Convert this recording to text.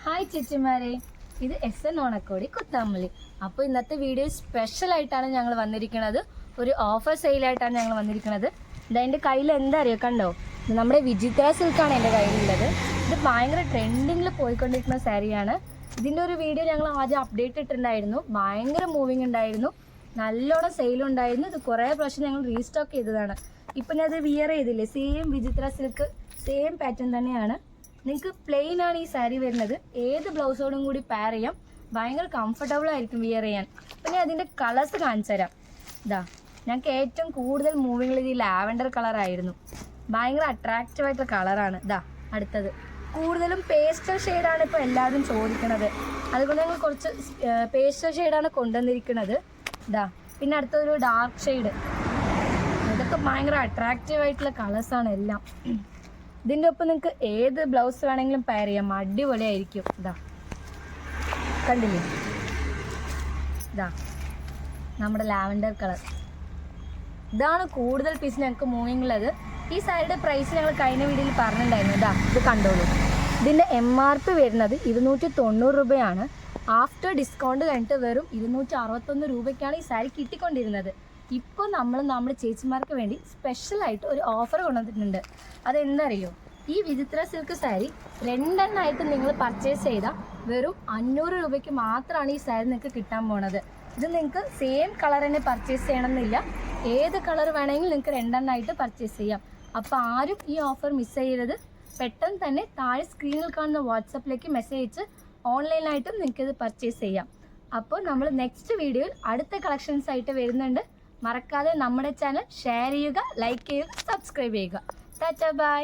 Hi ചേച്ചിമാരെ, ഇത് SN ഓണക്കോടി കുത്താമ്പള്ളി. അപ്പോൾ ഇന്നത്തെ വീഡിയോ സ്പെഷ്യലായിട്ടാണ് ഞങ്ങൾ വന്നിരിക്കുന്നത്. ഒരു ഓഫർ സെയിലായിട്ടാണ് ഞങ്ങൾ വന്നിരിക്കുന്നത്. ഇതെൻ്റെ കയ്യിൽ എന്താ അറിയോ, കണ്ടോ, ഇത് നമ്മുടെ വിചിത്ര സിൽക്കാണ് എൻ്റെ കയ്യിലുള്ളത്. ഇത് ഭയങ്കര ട്രെൻഡിങ്ങിൽ പോയിക്കൊണ്ടിരിക്കുന്ന സാരിയാണ്. ഇതിൻ്റെ ഒരു വീഡിയോ ഞങ്ങൾ ആദ്യം അപ്ഡേറ്റ് ഇട്ടിട്ടുണ്ടായിരുന്നു. ഭയങ്കര മൂവിങ് ഉണ്ടായിരുന്നു, നല്ലോണം സെയിലുണ്ടായിരുന്നു. ഇത് കുറേ പ്രാവശ്യം ഞങ്ങൾ റീസ്റ്റോക്ക് ചെയ്തതാണ്. ഇപ്പം ഞാൻ അത് വിയർ ചെയ്തില്ലേ, സെയിം വിചിത്ര സിൽക്ക് സെയിം പാറ്റേൺ തന്നെയാണ്. നിങ്ങൾക്ക് പ്ലെയിൻ ആണ് ഈ സാരി വരുന്നത്. ഏത് ബ്ലൗസോടും കൂടി പെയർ ചെയ്യാം. ഭയങ്കര കംഫർട്ടബിൾ ആയിരിക്കും വിയർ ചെയ്യാൻ. പിന്നെ അതിൻ്റെ കളേഴ്സ് കാണിച്ചു തരാം. ഇതാ, ഞങ്ങൾക്ക് ഏറ്റവും കൂടുതൽ മൂവിങ്ങിൽ ഇത് ലാവൻഡർ കളറായിരുന്നു. ഭയങ്കര അട്രാക്റ്റീവ് ആയിട്ടുള്ള കളറാണ്. ഇതാ അടുത്തത് കൂടുതലും പേസ്റ്റൽ ഷെയ്ഡാണ് ഇപ്പോൾ എല്ലാവരും ചോദിക്കുന്നത്. അതുകൊണ്ട് ഞങ്ങൾ കുറച്ച് പേസ്റ്റൽ ഷെയ്ഡാണ് കൊണ്ടുവന്നിരിക്കുന്നത്. ഇതാ, പിന്നെ അടുത്തൊരു ഡാർക്ക് ഷെയ്ഡ്. ഇതൊക്കെ ഭയങ്കര അട്രാക്റ്റീവ് ആയിട്ടുള്ള കളേഴ്സാണ് എല്ലാം. ഇതിൻ്റെ ഒപ്പം നിങ്ങൾക്ക് ഏത് ബ്ലൗസ് വേണമെങ്കിലും പെയർ ചെയ്യാം, അടിപൊളിയായിരിക്കും. ഇതാ കണ്ടില്ലേ, ഇതാ നമ്മുടെ ലാവൻഡർ കളർ. ഇതാണ് കൂടുതൽ പീസ് ഞങ്ങൾക്ക് മൂവിങ് ഉള്ളത്. ഈ സാരിയുടെ പ്രൈസ് ഞങ്ങൾ കഴിഞ്ഞ വീഡിയോയിൽ പറഞ്ഞിട്ടുണ്ടായിരുന്നു. ഇതാ, ഇത് കണ്ടോളൂ. ഇതിൻ്റെ MRP വരുന്നത് 290 രൂപയാണ്. ആഫ്റ്റർ ഡിസ്കൗണ്ട് കഴിഞ്ഞിട്ട് വെറും 261 രൂപയ്ക്കാണ് ഈ സാരി കിട്ടിക്കൊണ്ടിരുന്നത്. ഇപ്പോൾ നമ്മുടെ ചേച്ചിമാർക്ക് വേണ്ടി സ്പെഷ്യലായിട്ട് ഒരു ഓഫർ കൊണ്ടുവന്നിട്ടുണ്ട്. അതെന്തറിയോ, ഈ വിചിത്ര സിൽക്ക് സാരി 2 എണ്ണമായിട്ട് നിങ്ങൾ പർച്ചേസ് ചെയ്താൽ വെറും 500 രൂപയ്ക്ക് മാത്രമാണ് ഈ സാരി നിങ്ങൾക്ക് കിട്ടാൻ പോണത്. ഇത് നിങ്ങൾക്ക് സെയിം കളർ തന്നെ പർച്ചേസ് ചെയ്യണമെന്നില്ല. ഏത് കളർ വേണമെങ്കിലും നിങ്ങൾക്ക് 2 എണ്ണമായിട്ട് പർച്ചേസ് ചെയ്യാം. അപ്പോൾ ആരും ഈ ഓഫർ മിസ് ചെയ്യരുത്. പെട്ടെന്ന് തന്നെ താഴെ സ്ക്രീനിൽ കാണുന്ന വാട്സപ്പിലേക്ക് മെസ്സേജ് അയച്ച് ഓൺലൈനായിട്ടും നിങ്ങൾക്കിത് പർച്ചേസ് ചെയ്യാം. അപ്പോൾ നമ്മൾ നെക്സ്റ്റ് വീഡിയോയിൽ അടുത്ത കളക്ഷൻസ് ആയിട്ട് വരുന്നുണ്ട്. മറക്കാതെ നമ്മുടെ ചാനൽ ഷെയർ ചെയ്യുക, ലൈക്ക് ചെയ്യുക, സബ്സ്ക്രൈബ് ചെയ്യുക. ടാറ്റാ, ബൈ.